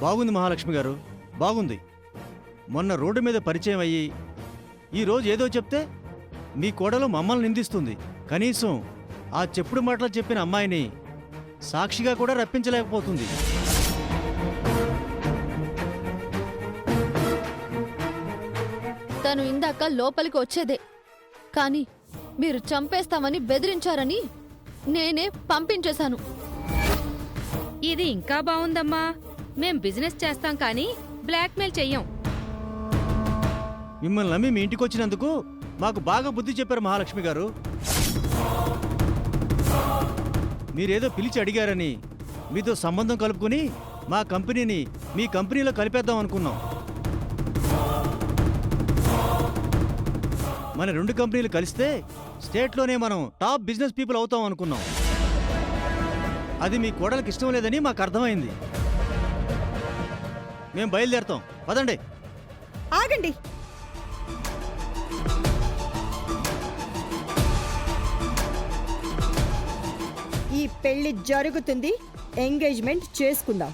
బాగుంది మహాలక్ష్మి గారు, బాగుంది. మొన్న రోడ్డు మీద పరిచయం అయ్యి ఈరోజు ఏదో చెప్తే మీ కోడలు మమ్మల్ని నిందిస్తుంది. కనీసం ఆ చెప్పుడు మాటలు చెప్పిన అమ్మాయిని సాక్షిగా కూడా రప్పించలేకపోతుంది. తను ఇందాక లోపలికి వచ్చేదే, కానీ మీరు చంపేస్తామని బెదిరించారని నేనే పంపించేశాను. ఇది ఇంకా బావుందమ్మా. మేం బిజినెస్ చేస్తాం కానీ బ్లాక్మెయిల్ చెయ్యం. మిమ్మల్ని నమ్మి మీ ఇంటికి వచ్చినందుకు మాకు బాగా బుద్ధి చెప్పారు మహాలక్ష్మి గారు. మీరేదో పిలిచి అడిగారని మీతో సంబంధం కలుపుకుని మా కంపెనీని మీ కంపెనీలో కలిపేద్దాం అనుకున్నాం. మన 2 కంపెనీలు కలిస్తే స్టేట్లోనే మనం టాప్ బిజినెస్ పీపుల్ అవుతాం అనుకున్నాం. అది మీ కోడలికి ఇష్టం లేదని మాకు అర్థమైంది. మేము బయలుదేరుతాం, పదండి. ఆగండి. ఈ పెళ్లి జరుగుతుంది, ఎంగేజ్మెంట్ చేసుకుందాం.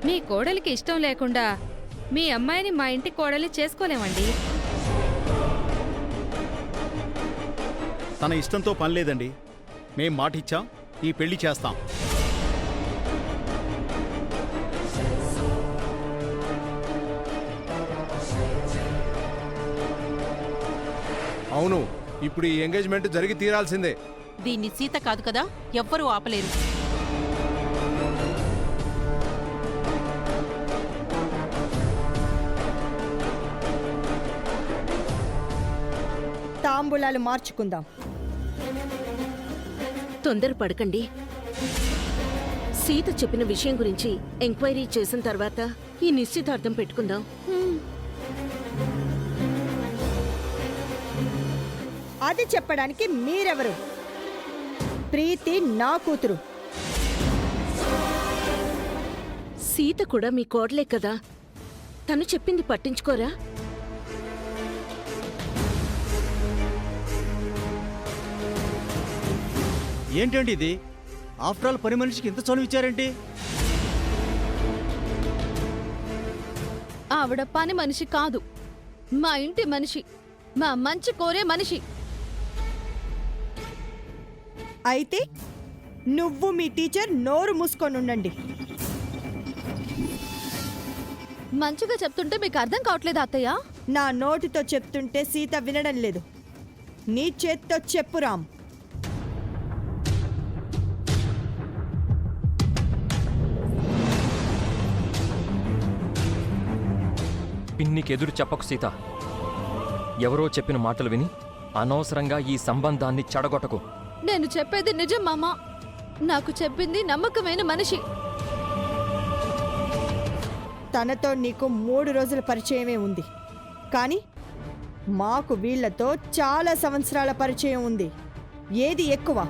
మీ కోడలికి ఇష్టం లేకుండా మీ అమ్మాయిని మా ఇంటి కోడలి చేసుకోలేమండి. తన ఇష్టంతో పని లేదండి. మేం మాటిచ్చాం, ఈ పెళ్లి చేస్తాం. అవును, ఇప్పుడు ఈ ఎంగేజ్మెంట్ జరిగి తీరాల్సిందే. దీన్ని సీత కాదు కదా, ఎవ్వరూ ఆపలేరు. తాంబూలాలు మార్చుకుందాం. తొందరపడకండి. సీత చెప్పిన విషయం గురించి ఎంక్వైరీ చేసిన తర్వాత ఈ నిశ్చితార్థం పెట్టుకుందాం. అది చెప్పడానికి మీరెవరు? ప్రీతి నా కూతురు. సీత కూడా మీ కోడలే కదా, తను చెప్పింది పట్టించుకోరా? ఏంటండి ఇది? ఆఫ్టర్ ఆల్ పని మనిషికి ఇంత చనువు ఇచ్చారేంటి? ఆవిడ పని మనిషి కాదు, మా ఇంటి మనిషి, మా మంచి కోరే మనిషి. అయితే నువ్వు మీ టీచర్ నోరు మూసుకొని ఉండండి. మంచిగా చెప్తుంటే మీకు అర్థం కావట్లేదు అత్తయ్య? నా నోటితో చెప్తుంటే సీత వినడం లేదు. నీ చేత్తో చెప్పు రామ్. పిన్నికెదురు చెప్పకు సీత. ఎవరో చెప్పిన మాటలు విని అనవసరంగా ఈ సంబంధాన్ని చెడగొట్టకు. నేను చెప్పేది నిజం మామ. నాకు చెప్పింది నమ్మకమైన మనిషి. తనతో నీకు 3 రోజుల పరిచయమే ఉంది, కానీ మాకు వీళ్లతో చాలా సంవత్సరాల పరిచయం ఉంది. ఏది ఎక్కువ?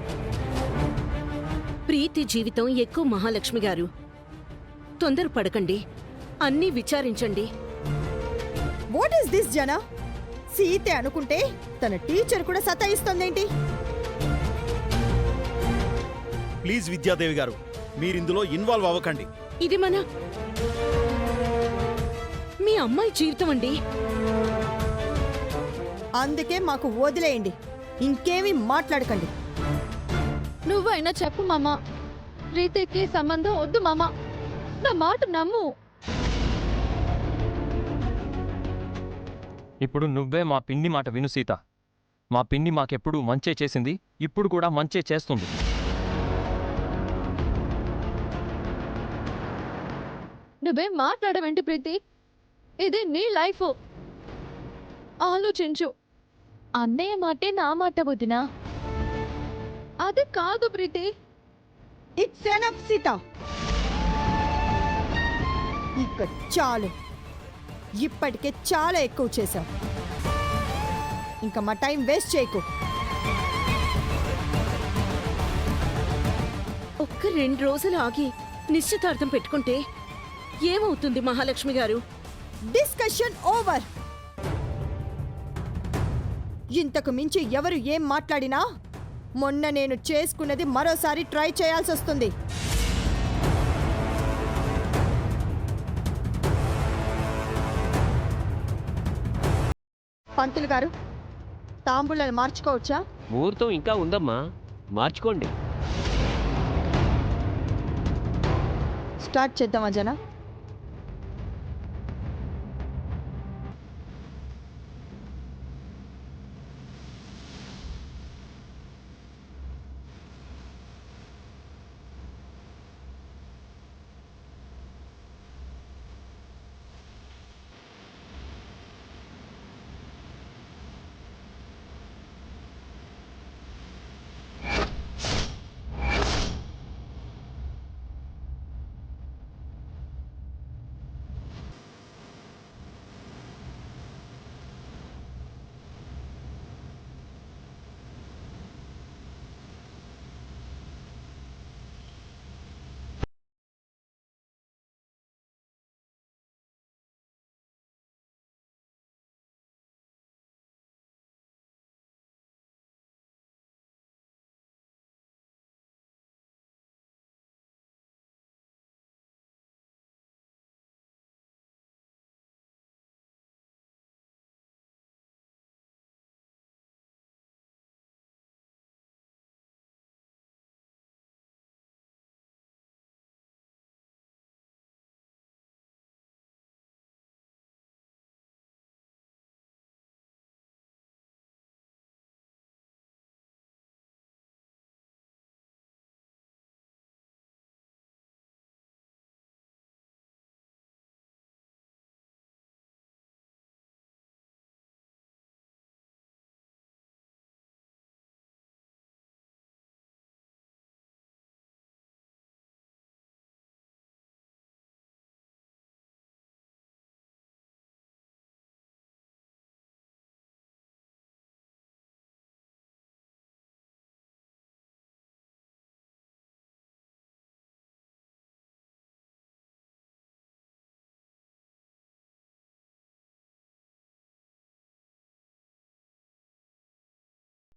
ప్రీతి జీవితం ఎక్కువ మహాలక్ష్మి గారు. తొందరపడకండి, అన్నీ విచారించండి. వాట్ ఈస్ దిస్ జనా? సీతే అనుకుంటే తన టీచర్ కూడా సతాయిస్తోందేంటి? ప్లీజ్ విద్యాదేవి గారు, మీరిందులో ఇన్వాల్వ్ అవ్వకండి. ఇది మీ అమ్మాయి జీవితం అండి. అందుకే మాకు వదిలేయండి, ఇంకేమీ మాట్లాడకండి. నువ్వైనా చెప్పు మామ. ప్రీతికి సంబంధం వద్దు మామ, నా మాట నమ్ము. ఇప్పుడు నువ్వే మా పిన్ని మాట విను సీత. మా పిన్ని మాకెప్పుడు మంచే చేసింది, ఇప్పుడు కూడా మంచే చేస్తుంది. నువ్వేం మాట్లాడవేంటి ప్రీతి? ఇది నీ లైఫ్, ఆలోచించు. అన్నయ్య మాటే నా మాట వదినా. అది కాదు ప్రీతి. It's enough Sita. ఇక చాలు, ఇప్పటికే చాలా ఎక్కువ చేశావు. ఇంకా మా టైం వేస్ట్ చేయకు. ఒక్క 2 రోజులు ఆగి నిశ్చితార్థం పెట్టుకుంటే ఏమవుతుంది మహాలక్ష్మి గారు? Discussion over. ఇంతకు మించి ఎవరు ఏం మాట్లాడినా మొన్న నేను చేసుకున్నది మరోసారి ట్రై చేయాల్సి వస్తుంది. పంతులు గారు, తాంబూలాలు మార్చుకోవచ్చా? ముహూర్తం ఇంకా ఉందమ్మా, మార్చుకోండి. స్టార్ట్ చేద్దామా జన?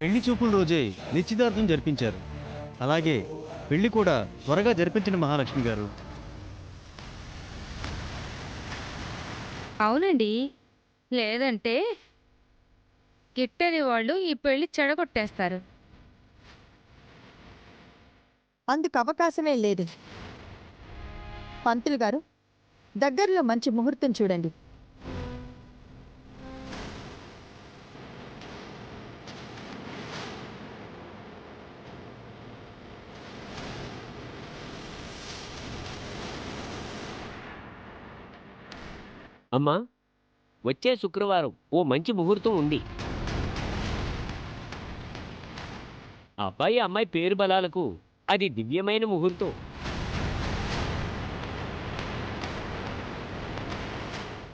పెళ్లి చూపుల రోజే నిశ్చితార్థం జరిపించారు. అలాగే పెళ్లి కూడా త్వరగా జరిపించిన మహాలక్ష్మి గారు. అవునండి, లేదంటే గిట్టని వాళ్ళు ఈ పెళ్లి చెడగొట్టేస్తారు. అందుకు అవకాశమే లేదు. పంతులు గారు, దగ్గరలో మంచి ముహూర్తం చూడండి. అమ్మా, వచ్చే శుక్రవారం ఓ మంచి ముహూర్తం ఉంది. అబ్బాయి అమ్మాయి పేరు బలాలకు అది దివ్యమైన ముహూర్తం.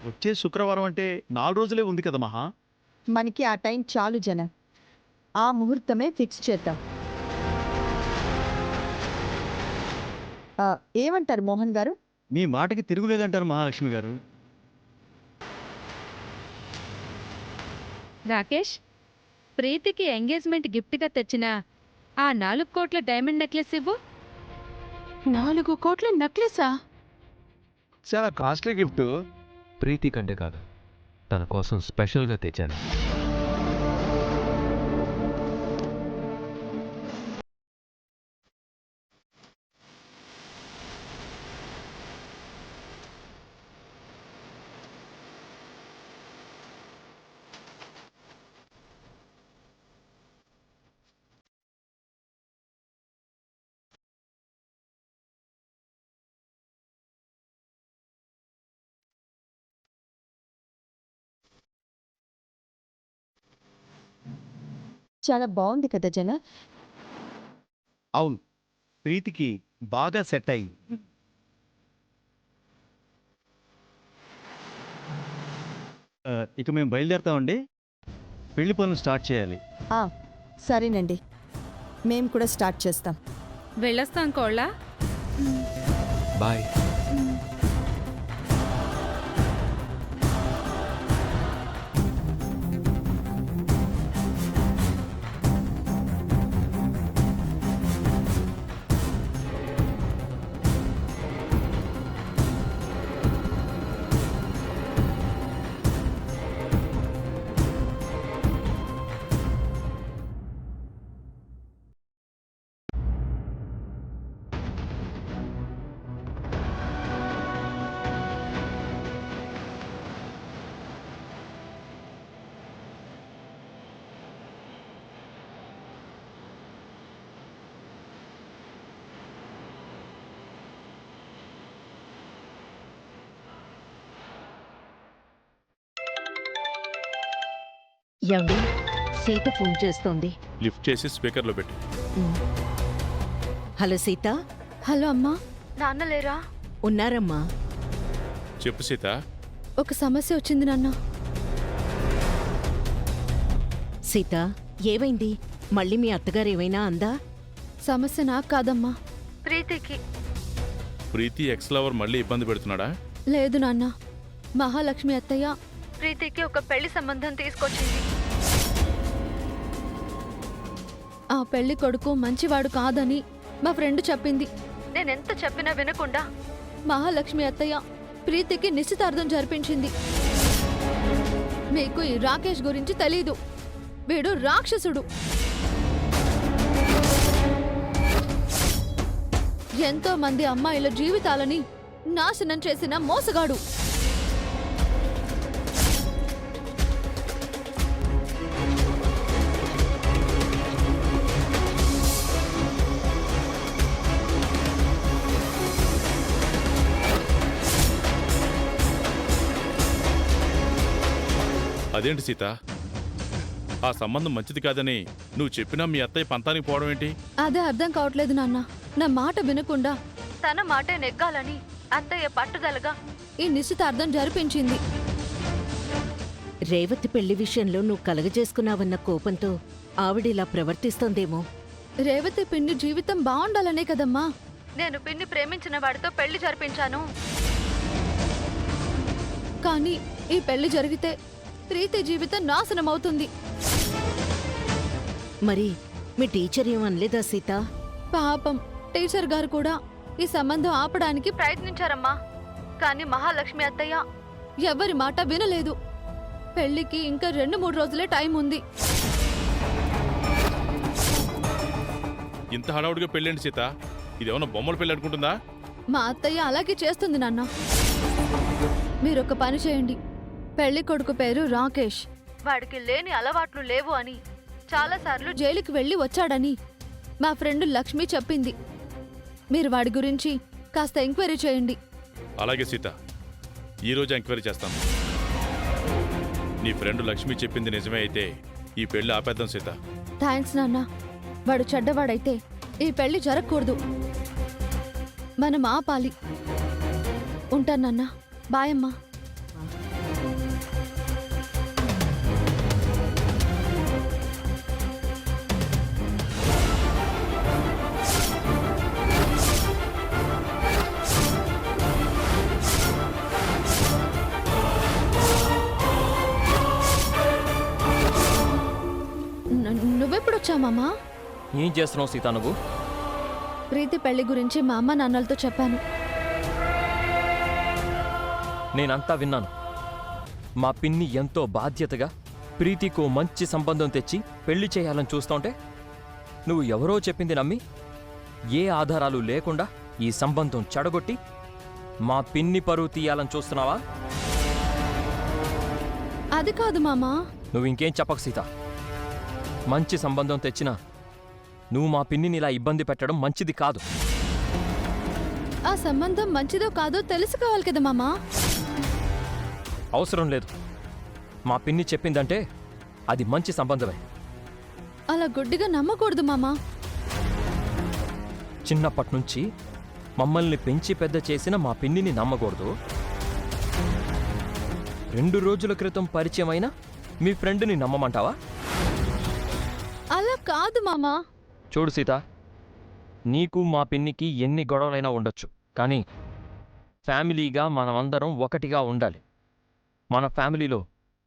వచ్చే శుక్రవారం అంటే 4 రోజులే ఉంది కదా మహా. మనకి ఆ టైం చాలు జన. ఆ ముహూర్తమే ఫిక్స్ చేద్దాం. ఏమంటారు మోహన్ గారు? మీ మాటకి తిరుగులేదంటారు మహాలక్ష్మి గారు. రాకేష్, ప్రీతికి ఎంగేజ్మెంట్ గిఫ్ట్గా తెచ్చిన ఆ 4 కోట్ల డైమండ్ నెక్లెస్ ఇవ్వు. 4 కోట్ల నెక్లెసా? చాలా కాస్ట్లీ గిఫ్ట్. ప్రీతి కంటే కాదు, తన కోసం స్పెషల్గా తెచ్చాను. చాలా బాగుంది కదా జన? అవును, ప్రీతికి బాగా సెట్ అయింది. ఇక మేము బయలుదేరుతామండి. పెళ్లి పనులు స్టార్ట్ చేయాలి. సరేనండి, మేము కూడా స్టార్ట్ చేస్తాం. వెళ్ళొస్తాం కోళ్ళ. బాయ్. ఏమండి సీత ఫోన్ చేస్తోంది. లిఫ్ట్ చేసి స్పీకర్లో పెట్టు. హలో సీత. హలో అమ్మా. నాన్న లేరా? ఉన్నారమ్మా. చెప్పు సీత. ఒక సమస్య వచ్చింది నాన్న. సీత ఏమైంది? మళ్ళీ మీ అత్తగారు ఏమైనా అందా? సమస్య నాకు కాదమ్మా, ప్రీతికి. ప్రీతి ఎక్స్ లవర్ మళ్ళీ ఇబ్బంది పెడుతున్నాడా? లేదు నాన్న, మహాలక్ష్మి అత్తయ్య ప్రీతికి ఒక పెళ్లి సంబంధం తీసుకొచ్చింది. ఆ పెళ్లి కొడుకు మంచివాడు కాదని మా ఫ్రెండ్ చెప్పింది. నేనెంత చెప్పినా వినకుండా మహాలక్ష్మి అత్తయ్య ప్రీతికి నిశ్చితార్థం జరిపించింది. మీకు ఈ రాకేష్ గురించి తెలీదు. వీడు రాక్షసుడు. ఎంతో మంది అమ్మాయిల జీవితాలని నాశనం చేసిన మోసగాడు. అదేంటి సీత, ఆ సంబంధం మంచిది కాదని నువ్వు చెప్పినా మీ అత్తయ్య పంతానికి పోవడం ఏంటి? అదే అర్థం కావట్లేదు నాన్న. నా మాట వినకుండా తన మాటే నెగ్గాలని అత్తయ్య పట్టుదలగా ఈ నిశ్చితార్థం జరిపించింది. రేవతి పెళ్లి విషయంలో నువ్వు కలగజేసుకున్నావన్న కోపంతో ఆవిడిలా ప్రవర్తిస్తోందేమో. రేవతి పిన్ని జీవితం బాగుండాలనే కదమ్మా నేను పిన్ని ప్రేమించిన వాడితో పెళ్లి జరిపించాను. కానీ ఈ పెళ్లి జరిగితే ప్రీతి జీవితం నాశనం అవుతుంది. మరి మీ టీచర్ ఏమనలేదా సీత? పాపం టీచర్ గారు కూడా ఈ సంబంధం ఆపడానికి ప్రయత్నించారమ్మా. కానీ మహాలక్ష్మి అత్తయ్య ఎవరి మాట వినలేదు. పెళ్లికి ఇంకా 2-3 రోజులే టైం ఉంది. ఇంత హడావుడిగా పెళ్ళండి సీత, ఇదేమన్నా బొమ్మల పెళ్ళి అనుకుంటుందా? మా అత్తయ్య అలాగే చేస్తుంది నాన్న. మీరొక పని చేయండి. పెళ్లి కొడుకు పేరు రాకేష్. వాడికి లేని అలవాట్లు లేవు అని చాలాసార్లు జైలుకి వెళ్ళి వచ్చాడని మా ఫ్రెండ్ లక్ష్మి చెప్పింది. మీరు వాడి గురించి కాస్త ఎంక్వైరీ చేయండి. అలాగే సీత, ఈరోజు ఎంక్వైరీ చేస్తాను. నీ ఫ్రెండ్ లక్ష్మి చెప్పింది నిజమే అయితే ఈ పెళ్లి ఆపేద్దాం సీత. థ్యాంక్స్ నాన్న. వాడు చెడ్డవాడైతే ఈ పెళ్లి జరగకూడదు. మనం ఆపాలి. ఉంటాను నాన్న. బాయ్ అమ్మా. నువ్వెప్పుడొచ్చా మామా? ఏం చేస్తున్నావు సీత నువ్వు? ప్రీతి పెళ్లి గురించి మా అమ్మ నాన్నలతో చెప్పాను. నేనంతా విన్నాను. మా పిన్ని ఎంతో బాధ్యతగా ప్రీతికో మంచి సంబంధం తెచ్చి పెళ్లి చేయాలని చూస్తుంటే నువ్వు ఎవరో చెప్పింది నమ్మి ఏ ఆధారాలు లేకుండా ఈ సంబంధం చెడగొట్టి మా పిన్ని పరువు తీయాలని చూస్తున్నావా? అది కాదు మామా. నువ్వు ఇంకేం చెప్పకు సీత. మంచి సంబంధం తెచ్చినా నువ్వు మా పిన్నిని ఇలా ఇబ్బంది పెట్టడం మంచిది కాదు. ఆ సంబంధం మంచిదో కాదో తెలుసుకోవాలి కదా మామా. అవసరం లేదు. మా పిన్ని చెప్పిందంటే అది మంచి సంబంధమే. అలా గుడ్డిగా నమ్మకూడదు మామా. చిన్నప్పటినుంచి మమ్మల్ని పెంచి పెద్ద చేసిన మా పిన్నిని నమ్మకూడదు. 2 రోజుల క్రితం పరిచయమైన మీ ఫ్రెండ్ని నమ్మమంటావా? అలా కాదు మామా. చూడు సీత, నీకు మా పిన్నికి ఎన్ని గొడవలైనా ఉండొచ్చు, కానీ ఫ్యామిలీగా మనమందరం ఒకటిగా ఉండాలి. మన ఫ్యామిలీలో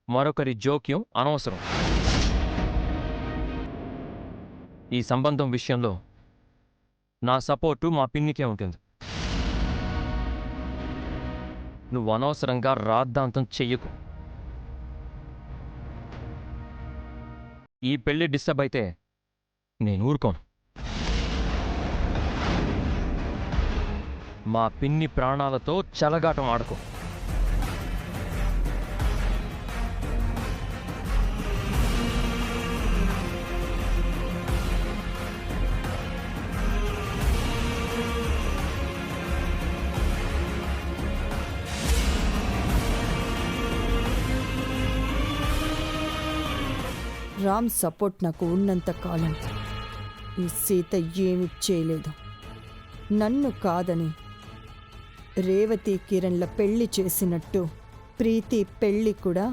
మరొకరి జోక్యం అనవసరం. ఈ సంబంధం విషయంలో నా సపోర్టు మా పిన్నికే ఉంటుంది. నువ్వు అనవసరంగా రాద్ధాంతం చెయ్యకు. ఈ పెళ్లి డిస్టర్బ్ అయితే నేను ఊరుకోను. మా పిన్ని ప్రాణాలతో చెలగాటం ఆడుకో. రామ్ సపోర్ట్ నాకు ఉన్నంత కాలం ఈ సీత ఏమి చేయలేదు. నన్ను కాదని రేవతి కిరణ్ల పెళ్లి చేసినట్టు ప్రీతి పెళ్లి కూడా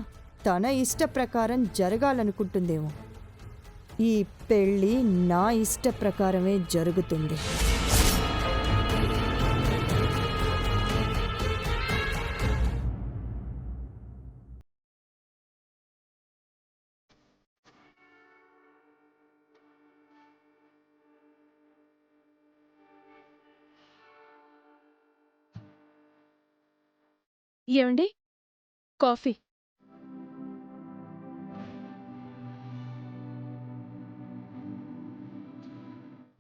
తన ఇష్ట ప్రకారం జరగాలనుకుంటుందేమో. ఈ పెళ్లి నా ఇష్ట ప్రకారమే జరుగుతుంది. ఏమండి, కాఫీ.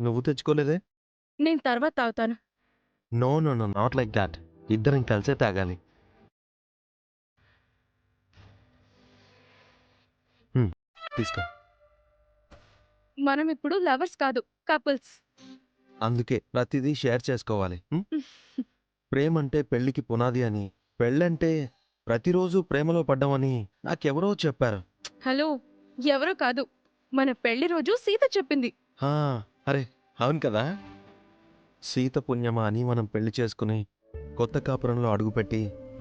నువ్వు తెచ్చుకోలేదే? నేను తర్వాత తాగుతాను. No no no, not like that. ఇద్దరం కలిసే తాగాలి. తీసుకో. మనం ఇప్పుడు లవర్స్ కాదు, కపుల్స్. అందుకే ప్రతిదీ షేర్ చేసుకోవాలి. ప్రేమంటే పెళ్లికి పునాది అని, పెళ్ళంటే ప్రతిరోజు ప్రేమలో పడ్డామని నాకెవరో చెప్పారు. హలో, ఎవరో కాదు, మన పెళ్లి రోజు సీత చెప్పింది. హా, అరే అవును కదా. సీత పుణ్యమా అని మనం పెళ్లి చేసుకుని కొత్త కాపురంలో అడుగుపెట్టి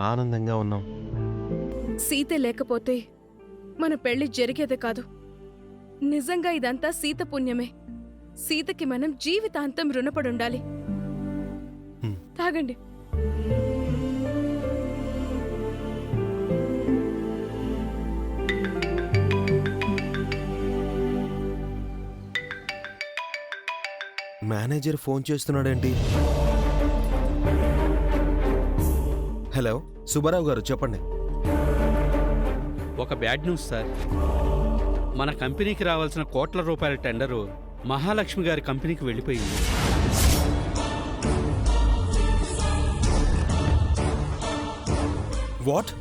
ఆనందంగా ఉన్నాం. సీత లేకపోతే మన పెళ్లి జరిగేదే కాదు. నిజంగా ఇదంతా సీత పుణ్యమే. సీతకి మనం జీవితాంతం రుణపడుండాలి. తాగండి. మేనేజర్ ఫోన్ చేస్తున్నాడేంటి? హలో, సుబ్బారావు గారు చెప్పండి. ఒక బ్యాడ్ న్యూస్ సార్. మన కంపెనీకి రావాల్సిన కోట్ల రూపాయల టెండరు మహాలక్ష్మి గారి కంపెనీకి వెళ్ళిపోయింది. వాట్?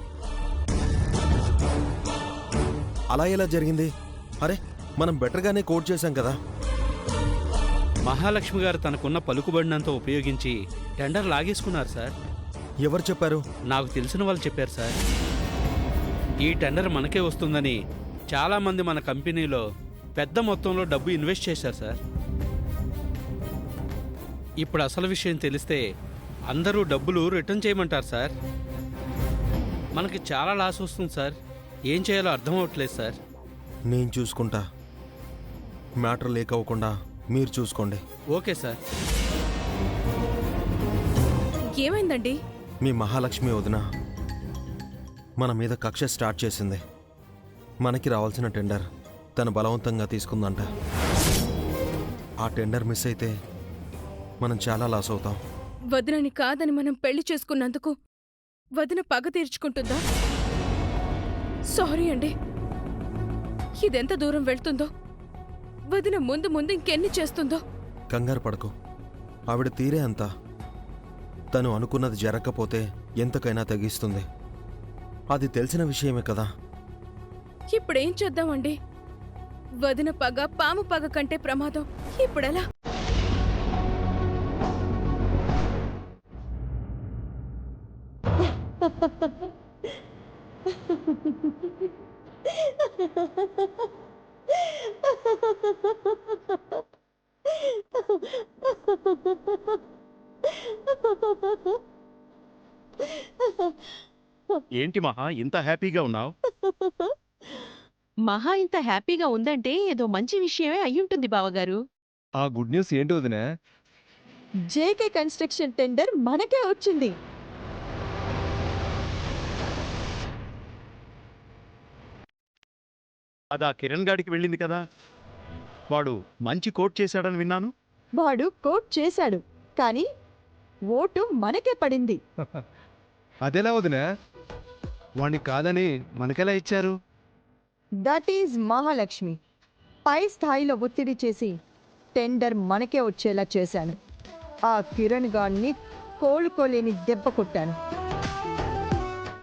అలా ఎలా జరిగింది? అరే మనం బెటర్గానే కోట్ చేశాం కదా. మహాలక్ష్మి గారు తనకున్న పలుకుబడినంత ఉపయోగించి టెండర్ లాగేసుకున్నారు సార్. ఎవరు చెప్పారు? నాకు తెలిసిన వాళ్ళు చెప్పారు సార్. ఈ టెండర్ మనకే వస్తుందని చాలామంది మన కంపెనీలో పెద్ద మొత్తంలో డబ్బు ఇన్వెస్ట్ చేశారు సార్. ఇప్పుడు అసలు విషయం తెలిస్తే అందరూ డబ్బులు రిటర్న్ చేయమంటారు సార్. మనకి చాలా లాస్ వస్తుంది సార్. ఏం చేయాలో అర్థం అవ్వట్లేదు సార్. నేను చూసుకుంటా. మ్యాటర్ లీక్ అవ్వకుండా మీరు చూసుకోండి. Okay sir. ఏమైందండి? మీ మహాలక్ష్మి వదిన మన మీద కక్ష స్టార్ట్ చేసింది. మనకి రావాల్సిన టెండర్ తను బలవంతంగా తీసుకుందంట. ఆ టెండర్ మిస్ అయితే మనం చాలా లాస్ అవుతాం. వదినని కాదని మనం పెళ్లి చేసుకున్నందుకు వదిన పగ తీర్చుకుంటుందా? సారీ అండి. ఇదెంత దూరం వెళ్తుందో, వదిన ముందు ముందు ఇంకెన్ని చేస్తుందో. కంగారు పడకు, ఆవిడ తీరే అంతా. తను అనుకున్నది జరగకపోతే ఎంతకైనా తగ్గిస్తుంది. అది తెలిసిన విషయమే కదా. ఇప్పుడేం చేద్దామండి? వదిన పగ పాము పగ కంటే ప్రమాదం. ఇప్పుడెలా? ఏంటి మహా ఇంత హ్యాపీగా ఉన్నావు? మహా ఇంత హ్యాపీగా ఉందంటే ఏదో మంచి విషయమే అయ్యుంటుంది బావగారు. ఆ గుడ్ న్యూస్ ఏంటి వదినా? జేకే కన్స్ట్రక్షన్ టెండర్ మనకే వచ్చింది. అదా కిరణ్ గాడికి వెళ్ళింది కదా. వాడు మంచి కోట్ చేశాడని విన్నాను. వాడు కోట్ చేశాడు, కానీ ఓటు మనకే పడింది. అదెలా వదినా? వాణ్ణి కాదని మనకెలా ఇచ్చారు? That is Mahalakshmi. పై స్థాయిలో ఒత్తిడి చేసి టెండర్ మనకే వచ్చేలా చేశాను. ఆ కిరణ్ గాన్ని కోలుకోలేని దెబ్బ కొట్టాను.